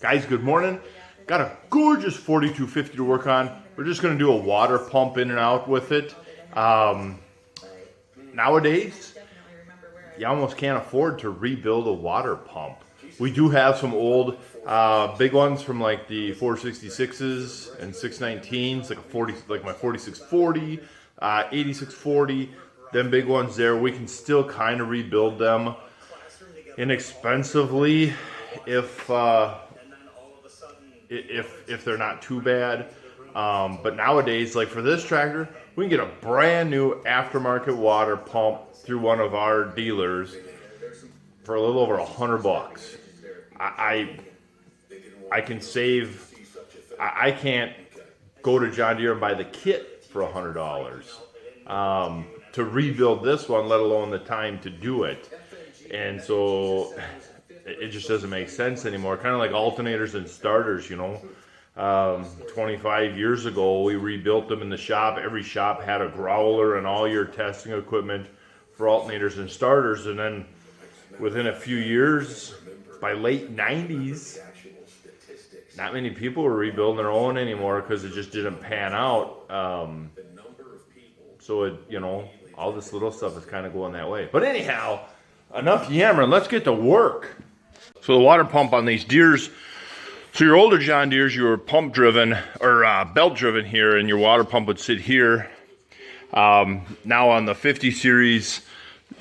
Guys, good morning. Got a gorgeous 4250 to work on. We're just going to do a water pump in and out with it. Nowadays, you almost can't afford to rebuild a water pump. We do have some old big ones from like the 466s and 619s, like a 40, like my 4640, 8640. Them big ones there, we can still kind of rebuild them inexpensively if they're not too bad. But nowadays, like for this tractor, we can get a brand new aftermarket water pump through one of our dealers for a little over $100. I can save. I can't go to John Deere and buy the kit for $100 to rebuild this one, let alone the time to do it. And so it just doesn't make sense anymore. Kind of like alternators and starters, you know. 25 years ago, we rebuilt them in the shop. Every shop had a growler and all your testing equipment for alternators and starters. And then within a few years, by late 90s, not many people were rebuilding their own anymore because it just didn't pan out. So it, you know, all this little stuff is kind of going that way. But anyhow, enough yammering. Let's get to work. So the water pump on these Deeres, so your older John Deeres, you were pump driven or belt driven here, and your water pump would sit here. Now on the 50 series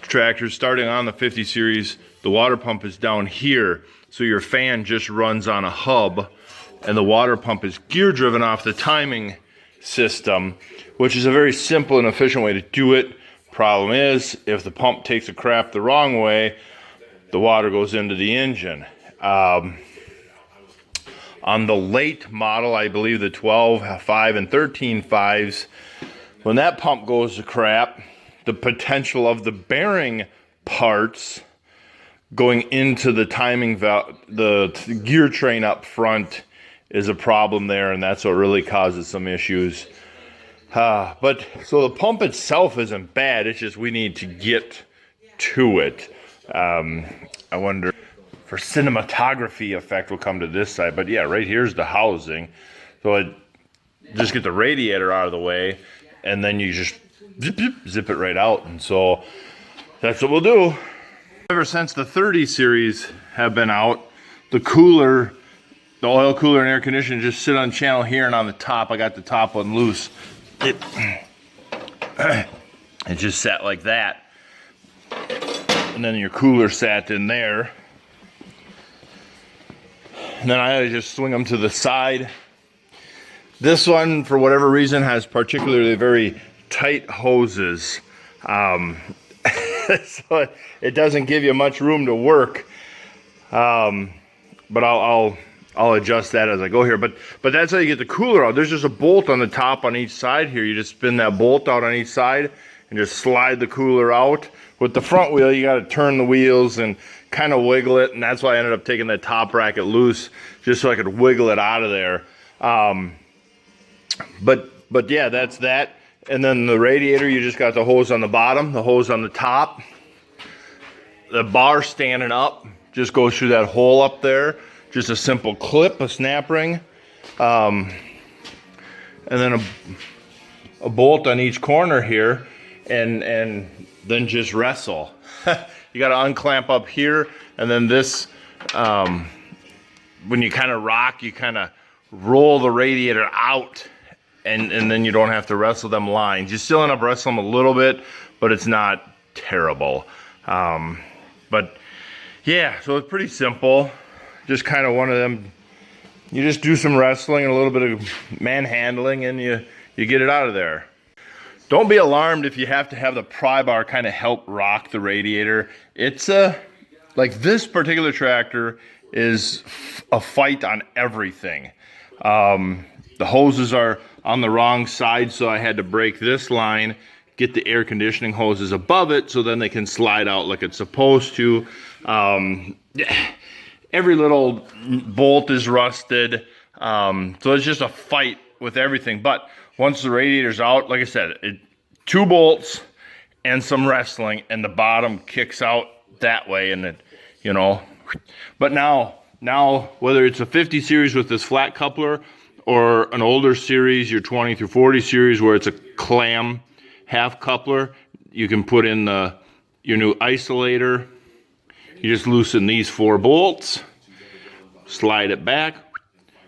tractors, starting on the 50 series, the water pump is down here. So your fan just runs on a hub, and the water pump is gear driven off the timing system, which is a very simple and efficient way to do it. Problem is, if the pump takes a crap the wrong way, the water goes into the engine. On the late model, I believe the 12.5 and 13.5s, when that pump goes to crap, the potential of the bearing parts going into the timing valve, the gear train up front, is a problem there, and that's what really causes some issues. But so the pump itself isn't bad. It's just we need to get to it. I wonder for cinematography effect will come to this side. But yeah, right here's the housing. So it just get the radiator out of the way, and then you just zip it right out. And so that's what we'll do. Ever since the 30 series have been out, the cooler, the oil cooler and air conditioner just sit on channel here, and on the top, I got the top one loose. It just sat like that. And then your cooler sat in there. And then I just swing them to the side. This one, for whatever reason, has particularly very tight hoses. So it doesn't give you much room to work. But I'll adjust that as I go here. But that's how you get the cooler out. There's just a bolt on the top on each side here. You just spin that bolt out on each side and just slide the cooler out. With the front wheel, you got to turn the wheels and kind of wiggle it, and that's why I ended up taking that top bracket loose, just so I could wiggle it out of there. But yeah, that's that. And then the radiator, you just got the hose on the bottom, the hose on the top. The bar standing up just goes through that hole up there. Just a simple clip, a snap ring, and then a bolt on each corner here, and then just wrestle. You got to unclamp up here, and then this, when you kind of rock, you kind of roll the radiator out, and then you don't have to wrestle them lines. You still end up wrestling them a little bit, but it's not terrible. But yeah, so it's pretty simple. Just kind of one of them, you just do some wrestling and a little bit of manhandling, and you get it out of there. Don't be alarmed if you have to have the pry bar kind of help rock the radiator. It's like this particular tractor is a fight on everything. The hoses are on the wrong side, so I had to break this line, get the air conditioning hoses above it, so then they can slide out like it's supposed to. Every little bolt is rusted, so it's just a fight with everything. But once the radiator's out, like I said, 2 bolts and some wrestling, and the bottom kicks out that way, and it, you know. But now Now, whether it's a 50 series with this flat coupler or an older series, your 20 through 40 series where it's a clam half coupler, you can put in your new isolator. You just loosen these 4 bolts, slide it back,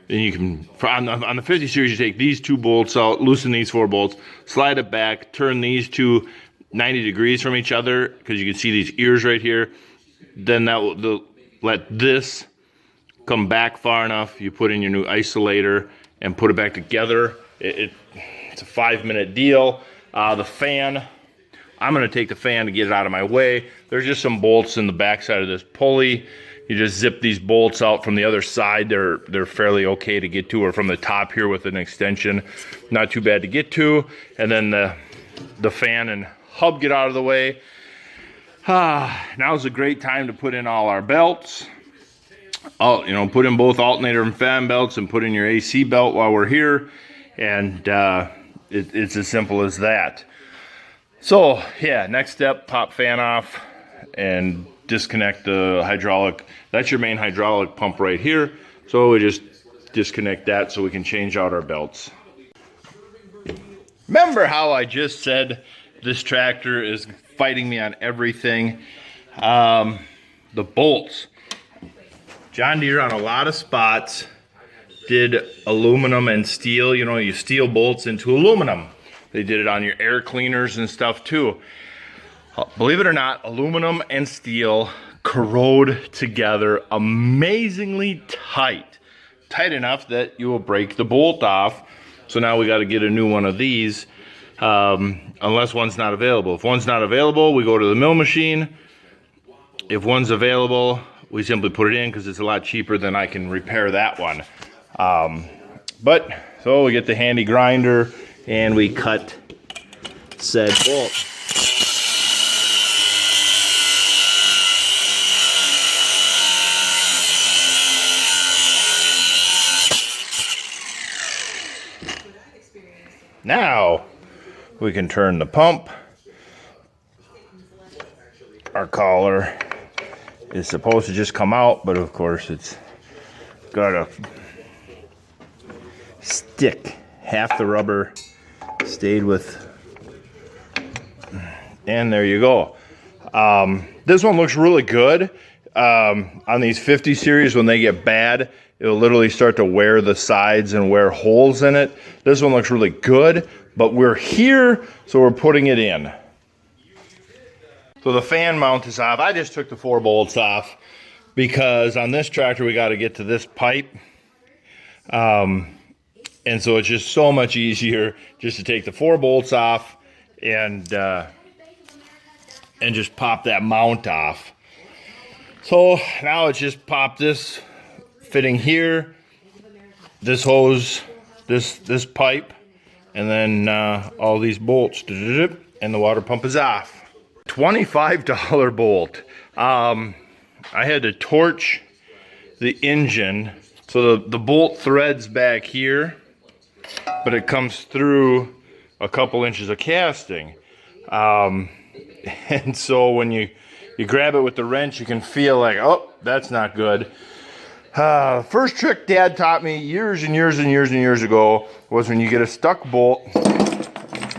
and you can, on the 50 series, you take these 2 bolts out, loosen these 4 bolts, slide it back, turn these 2 90 degrees from each other, because you can see these ears right here. Then that will let this come back far enough. You put in your new isolator and put it back together. It's a 5-minute deal. The fan, I'm going to take the fan to get it out of my way. There's just some bolts in the backside of this pulley. You just zip these bolts out from the other side. They're fairly okay to get to, or from the top here with an extension. Not too bad to get to. And then the fan and hub get out of the way. Now's a great time to put in all our belts. Put in both alternator and fan belts, and put in your AC belt while we're here. And it's as simple as that. So yeah, next step, pop fan off and disconnect the hydraulic. That's your main hydraulic pump right here. So we just disconnect that so we can change out our belts. Remember how I just said this tractor is fighting me on everything? The bolts. John Deere on a lot of spots did aluminum and steel. You steel bolts into aluminum. They did it on your air cleaners and stuff too. Believe it or not, aluminum and steel corrode together amazingly tight. Tight enough that you will break the bolt off. So now we got to get a new one of these, unless one's not available. If one's not available, we go to the mill machine. If one's available, we simply put it in because it's a lot cheaper than I can repair that one. So we get the handy grinder and we cut said bolt. Now we can turn the pump. Our collar is supposed to just come out, but of course it's got a stick. Half the rubber stayed with, and there you go. This one looks really good. On these 50 series, when they get bad, it'll literally start to wear the sides and wear holes in it. This one looks really good, but we're here, so we're putting it in. So the fan mount is off. I just took the 4 bolts off because on this tractor we got to get to this pipe. And so it's just so much easier just to take the 4 bolts off and just pop that mount off. So now it's just pop this fitting here, this hose, this pipe, and then all these bolts, and the water pump is off. $25 bolt. I had to torch the engine, so the bolt threads back here, but it comes through a couple inches of casting. And so when you grab it with the wrench, you can feel like, oh, that's not good. First trick Dad taught me years and years and years and years ago was when you get a stuck bolt,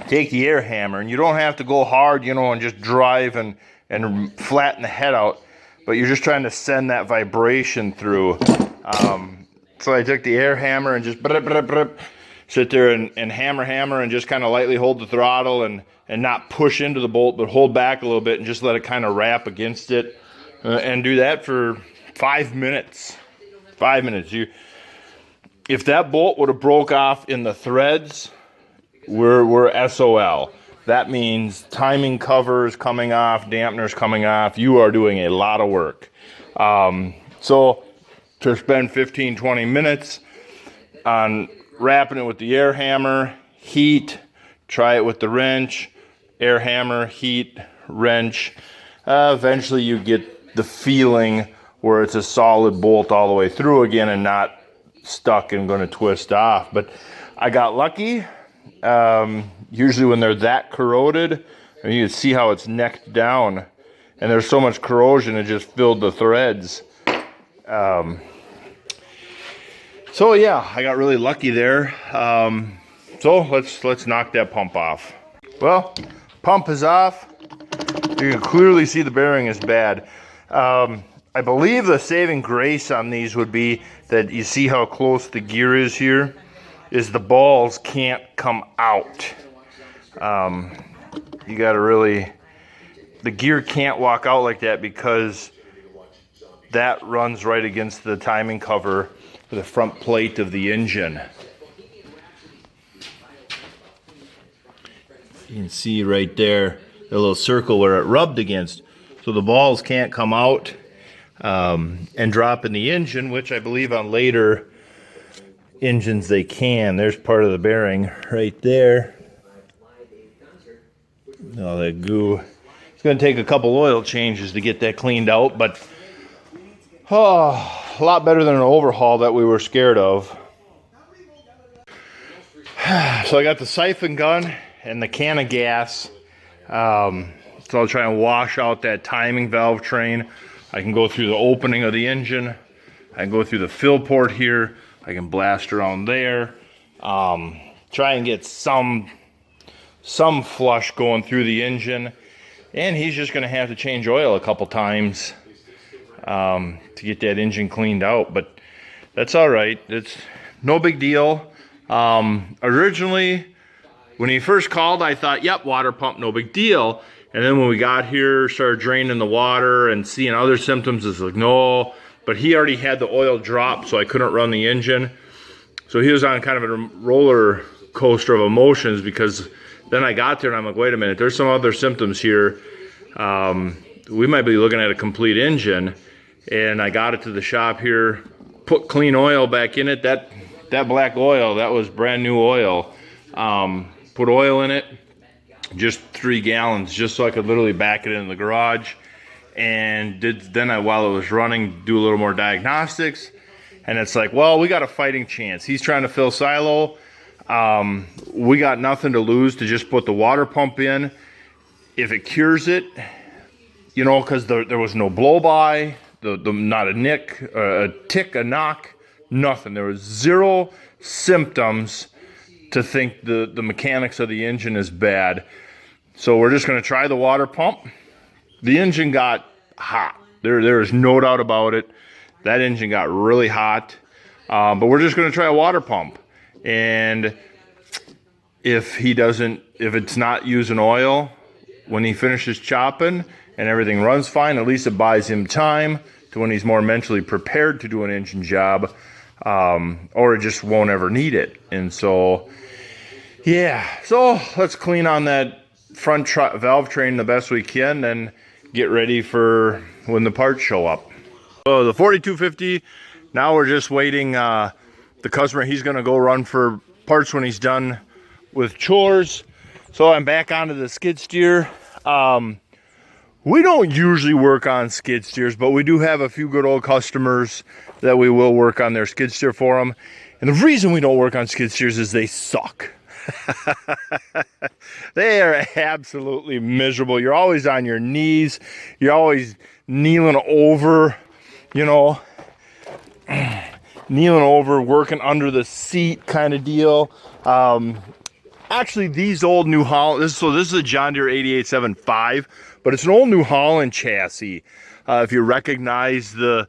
take the air hammer, and you don't have to go hard, and just drive and flatten the head out, but you're just trying to send that vibration through. So I took the air hammer and just sit there and hammer and just kind of lightly hold the throttle and not push into the bolt, but hold back a little bit and just let it kind of wrap against it, and do that for 5 minutes. 5 minutes. If that bolt would have broke off in the threads, we're SOL. That means timing covers coming off, dampeners coming off. You are doing a lot of work. So to spend 15-20 minutes on wrapping it with the air hammer, heat, try it with the wrench, air hammer, heat, wrench. Eventually you get the feeling where it's a solid bolt all the way through again and not stuck and going to twist off. But I got lucky. Usually when they're that corroded, and you can see how it's necked down, and there's so much corrosion it just filled the threads. So yeah, I got really lucky there. So let's knock that pump off. Well, pump is off. You can clearly see the bearing is bad. I believe the saving grace on these would be that you see how close the gear is here, is the balls can't come out. You gotta really, the gear can't walk out like that because that runs right against the timing cover for the front plate of the engine. You can see right there, the little circle where it rubbed against. So the balls can't come out and drop in the engine, which I believe on later engines they can. There's part of the bearing right there. All that goo. It's going to take a couple oil changes to get that cleaned out, but a lot better than an overhaul that we were scared of. So I got the siphon gun and the can of gas. So I'll try and wash out that timing valve train. I can go through the opening of the engine. I can go through the fill port here. I can blast around there. Try and get some flush going through the engine. And he's just going to have to change oil a couple times to get that engine cleaned out. But that's all right. It's no big deal. Originally, when he first called, I thought, yep, water pump, no big deal. And then when we got here, started draining the water and seeing other symptoms, it's like, no. But he already had the oil drop, so I couldn't run the engine. So he was on kind of a roller coaster of emotions, because then I got there and I'm like, wait a minute, there's some other symptoms here. We might be looking at a complete engine. And I got it to the shop here, put clean oil back in it. That black oil, that was brand new oil. Put oil in it. Just 3 gallons, just so I could literally back it in the garage. And while it was running, do a little more diagnostics. And it's like, well, we got a fighting chance. He's trying to fill silo. We got nothing to lose to just put the water pump in. If it cures it, you know, because there was no blow by, not a nick, a tick, a knock, nothing. There was 0 symptoms to think the mechanics of the engine is bad. So we're just going to try the water pump. The engine got hot. There is no doubt about it. That engine got really hot. But we're just going to try a water pump. And if it's not using oil, when he finishes chopping and everything runs fine, at least it buys him time to when he's more mentally prepared to do an engine job, or it just won't ever need it. And so, yeah, so let's clean on that front valve train the best we can and get ready for when the parts show up. So the 4250, now we're just waiting. The customer, he's going to go run for parts when he's done with chores. So I'm back onto the skid steer. We don't usually work on skid steers, but we do have a few good old customers that we will work on their skid steer for them. And the reason we don't work on skid steers is they suck. They are absolutely miserable. You're always on your knees. You're always kneeling over, you know, kneeling over, working under the seat kind of deal. Actually, these old New Holland, this is a John Deere 8875, but it's an old New Holland chassis. If you recognize the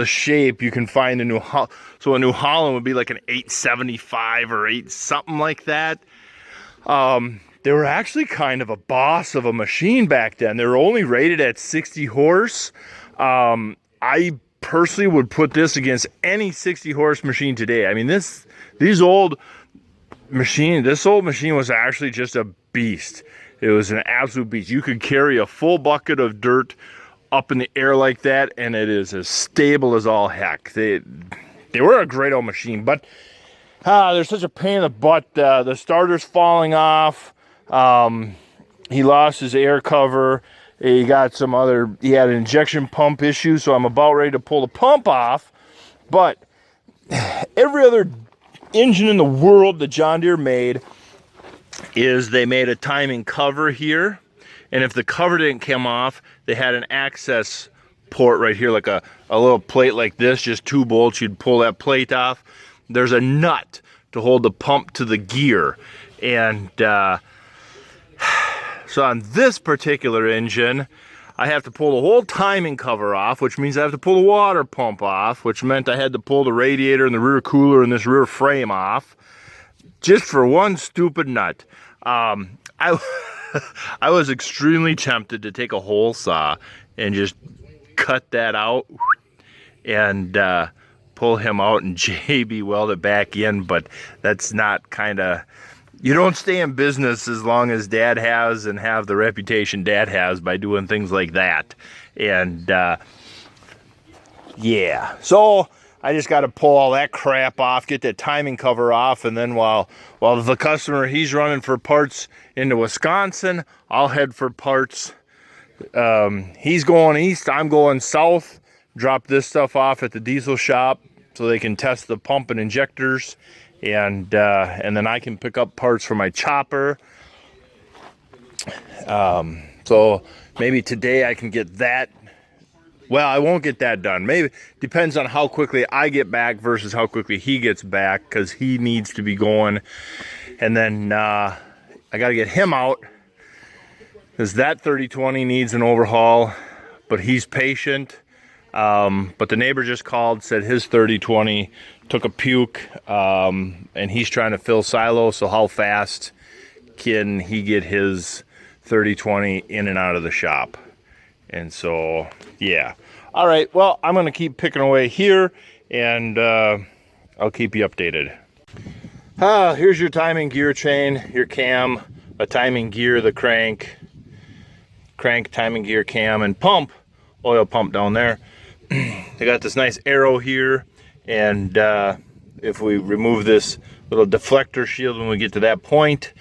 shape, you can find the New Holland. So a New Holland would be like an 875 or 8 something like that. They were actually kind of a boss of a machine back then. They were only rated at 60 horse. I personally would put this against any 60 horse machine today. I mean, this old machine was actually just a beast. It was an absolute beast. You could carry a full bucket of dirt up in the air like that, and it is as stable as all heck. They were a great old machine, but they're such a pain in the butt. The starter's falling off. He lost his air cover. He had an injection pump issue, so I'm about ready to pull the pump off. But every other engine in the world that John Deere made is they made a timing cover here, and if the cover didn't come off, they had an access port right here, like a little plate like this, just 2 bolts. You'd pull that plate off. there's a nut to hold the pump to the gear. And so on this particular engine, I have to pull the whole timing cover off, which means I have to pull the water pump off, which meant I had to pull the radiator and the rear cooler and this rear frame off, just for one stupid nut. I was extremely tempted to take a hole saw and just cut that out and pull him out and JB weld it back in, but that's not kind of, you don't stay in business as long as Dad has and have the reputation Dad has by doing things like that. And yeah, so I just got to pull all that crap off, get that timing cover off, and then while the customer, he's running for parts into Wisconsin, I'll head for parts. He's going east, I'm going south, drop this stuff off at the diesel shop so they can test the pump and injectors, and then I can pick up parts for my chopper. So maybe today I can get that. Well, I won't get that done. Maybe depends on how quickly I get back versus how quickly he gets back, because he needs to be going. And then I got to get him out, because that 3020 needs an overhaul, but he's patient. But the neighbor just called, said his 3020 took a puke, and he's trying to fill silo. So how fast can he get his 3020 in and out of the shop? And so, yeah. All right, well, I'm going to keep picking away here, and I'll keep you updated. Here's your timing gear chain, your cam, a timing gear, the crank, timing gear, cam, and pump, oil pump down there. They got this nice arrow here, and if we remove this little deflector shield when we get to that point,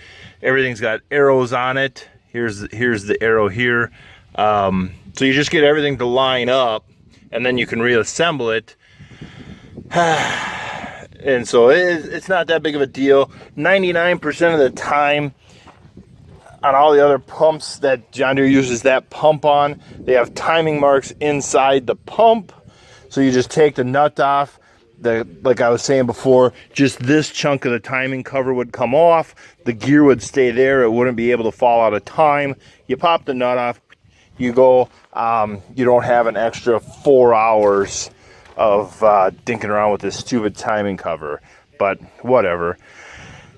everything's got arrows on it. Here's the arrow here. So you just get everything to line up, and then you can reassemble it. And so it's not that big of a deal. 99% of the time on all the other pumps that John Deere uses that pump on, they have timing marks inside the pump. So you just take the nut off. Like I was saying before, just this chunk of the timing cover would come off. The gear would stay there. It wouldn't be able to fall out of time. You pop the nut off, you go. You don't have an extra 4 hours of dinking around with this stupid timing cover, but whatever.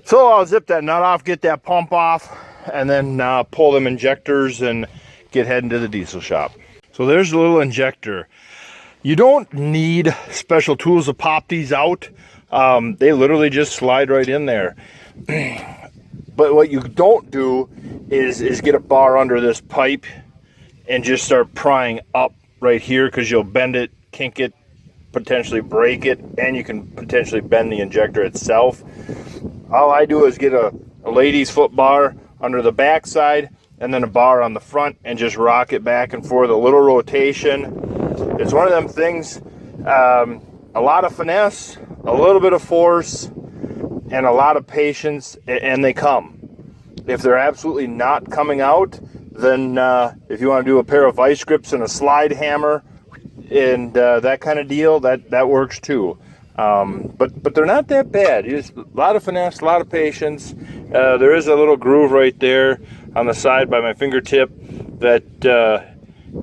So I'll zip that nut off, get that pump off, and then pull them injectors and get heading to the diesel shop. So there's the little injector. You don't need special tools to pop these out. They literally just slide right in there. But what you don't do is get a bar under this pipe and just start prying up right here, because you'll bend it, kink it, potentially break it, and you can potentially bend the injector itself. All I do is get a lady's foot bar under the back side and then a bar on the front and just rock it back and forth, a little rotation. It's one of them things, a lot of finesse, a little bit of force, and a lot of patience, and they come. If they're absolutely not coming out, then if you want to do a pair of vice grips and a slide hammer and that kind of deal, that works too. But they're not that bad. Just a lot of finesse, a lot of patience. There is a little groove right there on the side by my fingertip that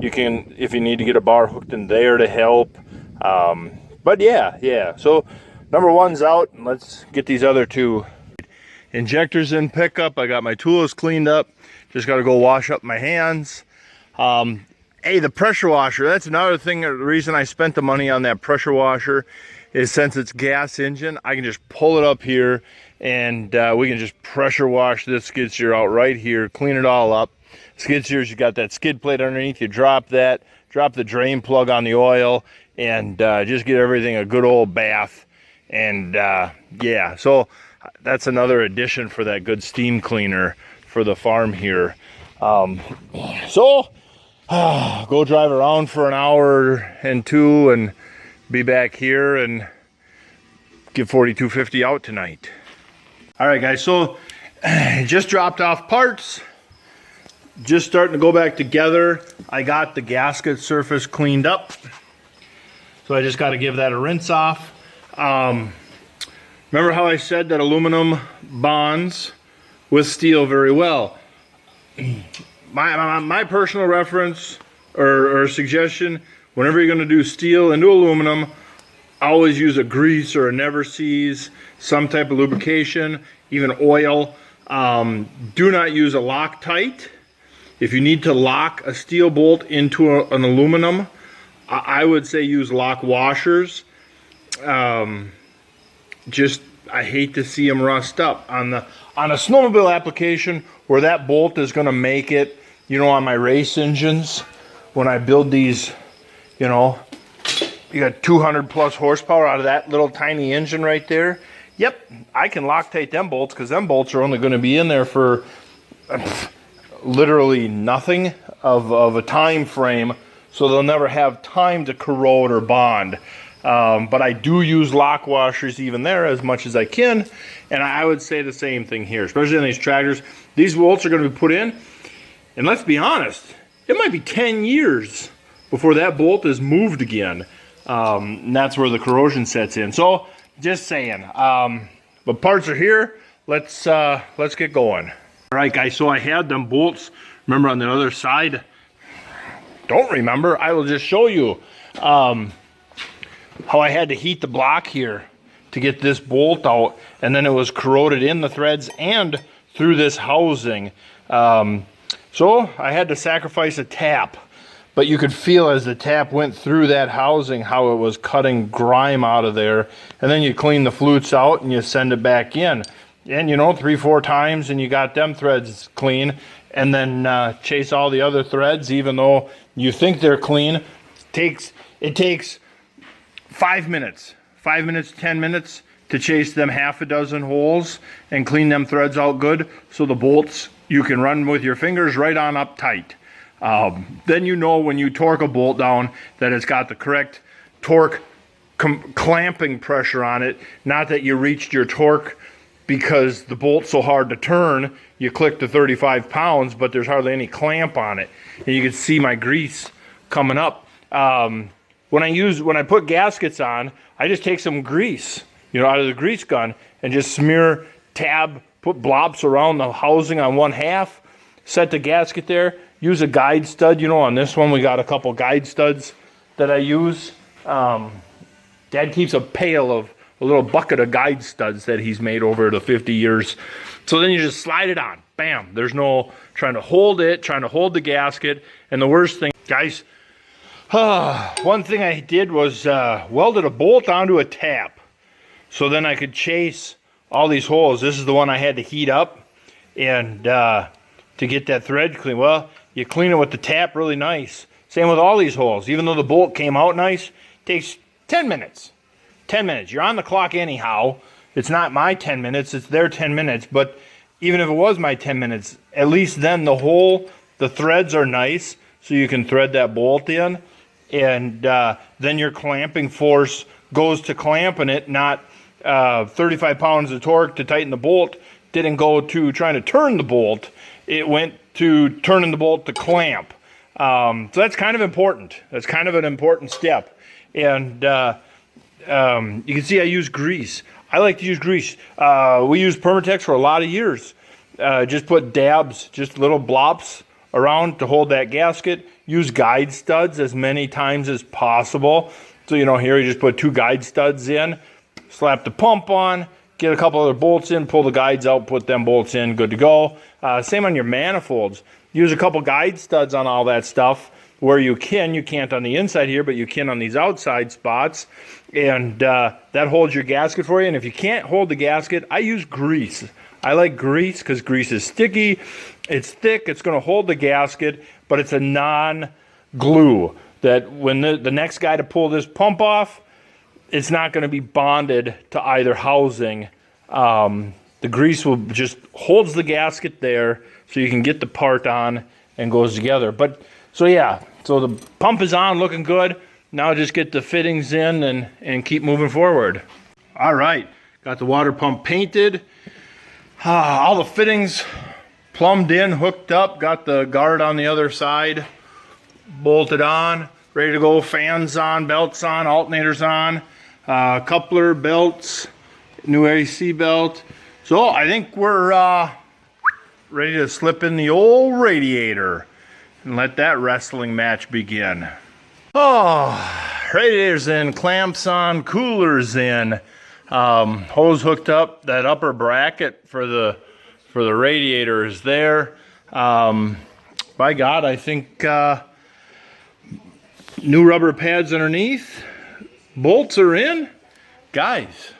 you can, if you need to get a bar hooked in there to help. But yeah. So number one's out, and let's get these other two. Injectors in pickup. I got my tools cleaned up. Just got to go wash up my hands. Hey, the pressure washer, that's another thing. The reason I spent the money on that pressure washer is since it's gas engine, I can just pull it up here, and we can just pressure wash this skid steer out right here, clean it all up. Skid steers, you got that skid plate underneath, you drop that, drop the drain plug on the oil, and just get everything a good old bath. And yeah, so that's another addition for that good steam cleaner for the farm here. So go drive around for an hour and two and be back here and get 4250 out tonight. All right, guys, so just dropped off parts, just starting to go back together. I got the gasket surface cleaned up, so I just got to give that a rinse off. Remember how I said that aluminum bonds with steel very well? My personal reference or suggestion, whenever you're going to do steel into aluminum, always use a grease or a never sees, some type of lubrication, even oil. Do not use a Loctite. If you need to lock a steel bolt into an aluminum, I would say use lock washers. I hate to see them rust up on a snowmobile application where that bolt is going to make it. You know, on my race engines, when I build these, you know, you got 200 plus horsepower out of that little tiny engine right there. Yep, I can Loctite them bolts because them bolts are only going to be in there for literally nothing of a time frame, so they'll never have time to corrode or bond. But I do use lock washers even there as much as I can, and I would say the same thing here, especially on these tractors. These bolts are going to be put in, and let's be honest, it might be 10 years before that bolt is moved again. And that's where the corrosion sets in. So just saying, but parts are here. Let's get going. All right, guys, so I had them bolts, remember, on the other side. Don't remember, I will just show you how I had to heat the block here to get this bolt out, and then it was corroded in the threads and through this housing. So I had to sacrifice a tap, but you could feel as the tap went through that housing how it was cutting grime out of there. And then you clean the flutes out and you send it back in. And you know, 3-4 times and you got them threads clean. And then chase all the other threads, even though you think they're clean. It takes 5 minutes, 10 minutes to chase them half a dozen holes and clean them threads out good, so the bolts you can run with your fingers right on up tight. Then you know when you torque a bolt down that it's got the correct torque clamping pressure on it, not that you reached your torque because the bolt's so hard to turn, you click to 35 pounds, but there's hardly any clamp on it. And you can see my grease coming up. When I put gaskets on, I just take some grease, you know, out of the grease gun and just smear put blobs around the housing on one half, set the gasket there, use a guide stud. You know, on this one we got a couple guide studs that I use. Dad keeps a little bucket of guide studs that he's made over the 50 years. So then you just slide it on, bam. There's no trying to hold the gasket. And the worst thing, guys, one thing I did was welded a bolt onto a tap so then I could chase all these holes. This is the one I had to heat up and to get that thread clean. Well, you clean it with the tap really nice. Same with all these holes. Even though the bolt came out nice, it takes 10 minutes. 10 minutes. You're on the clock anyhow. It's not my 10 minutes, it's their 10 minutes. But even if it was my 10 minutes, at least then the threads are nice, so you can thread that bolt in. And then your clamping force goes to clamping it, not 35 pounds of torque to tighten the bolt. Didn't go to trying to turn the bolt. It went to turning the bolt to clamp. So that's kind of important. That's kind of an important step. And you can see I use grease. I like to use grease. We used Permatex for a lot of years. Just put dabs, just little blops around to hold that gasket. Use guide studs as many times as possible. So, you know, here you just put 2 guide studs in, slap the pump on, get a couple other bolts in, pull the guides out, put them bolts in, good to go. Same on your manifolds. Use a couple guide studs on all that stuff where you can. You can't on the inside here, but you can on these outside spots. And that holds your gasket for you. And if you can't hold the gasket, I use grease. I like grease because grease is sticky. It's thick. It's going to hold the gasket, but it's a non-glue that when the next guy to pull this pump off, it's not going to be bonded to either housing. The grease will just holds the gasket there so you can get the part on and goes together. But so yeah, so the pump is on, looking good. Now just get the fittings in and keep moving forward. All right, got the water pump painted. All the fittings plumbed in, hooked up, got the guard on the other side, bolted on, ready to go, fans on, belts on, alternators on, coupler, belts, new AC belt. So I think we're ready to slip in the old radiator and let that wrestling match begin. Oh, radiators in, clamps on, coolers in, hose hooked up. That upper bracket for the radiator is there. By God, I think new rubber pads underneath. Bolts are in. Guys,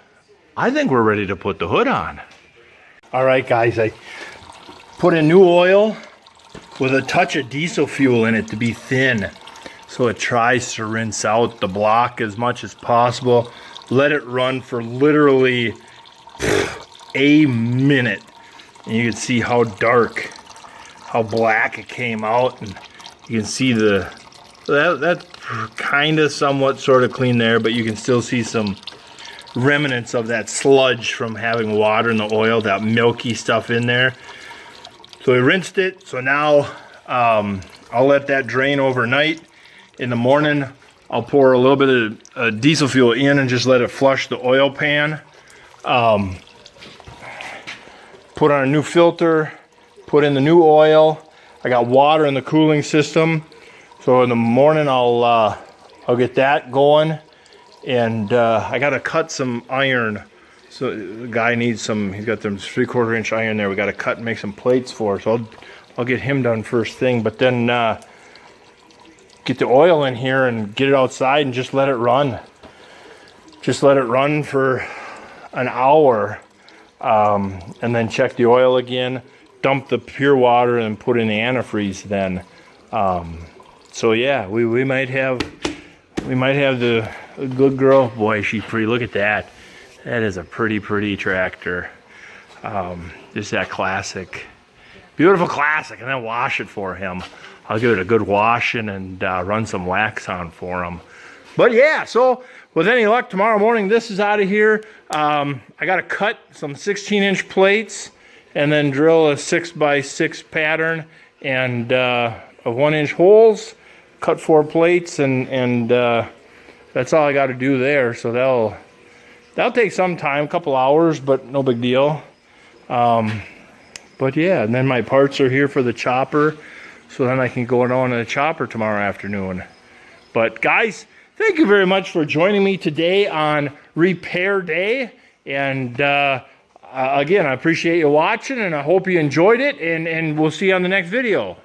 I think we're ready to put the hood on. All right, guys, I put in new oil with a touch of diesel fuel in it to be thin, so it tries to rinse out the block as much as possible. Let it run for literally a minute, and you can see how dark, how black it came out, and you can see that's kind of somewhat sort of clean there, but you can still see some remnants of that sludge from having water in the oil, that milky stuff in there. So we rinsed it, so now I'll let that drain overnight. In the morning, I'll pour a little bit of diesel fuel in and just let it flush the oil pan. Put on a new filter, put in the new oil. I got water in the cooling system, so in the morning I'll get that going. And I gotta cut some iron. So the guy needs some, he's got them 3/4 inch iron there. We gotta cut and make some plates for. So I'll get him done first thing, but then get the oil in here and get it outside and just let it run. Just let it run for an hour, and then check the oil again, dump the pure water and put in the antifreeze then. So yeah, we might have the good girl. Boy, she's pretty. Look at that. That is a pretty tractor. Just that classic, beautiful classic. And then wash it for him. I'll give it a good washing and run some wax on for him. But yeah, so with any luck, tomorrow morning this is out of here. I got to cut some 16-inch plates and then drill a 6x6 pattern and of 1-inch holes. Cut 4 plates and that's all I got to do there. So that'll take some time, a couple hours, but no big deal. But yeah, and then my parts are here for the chopper, so then I can go on to the chopper tomorrow afternoon. But guys, thank you very much for joining me today on Repair Day. And again, I appreciate you watching, and I hope you enjoyed it, and we'll see you on the next video.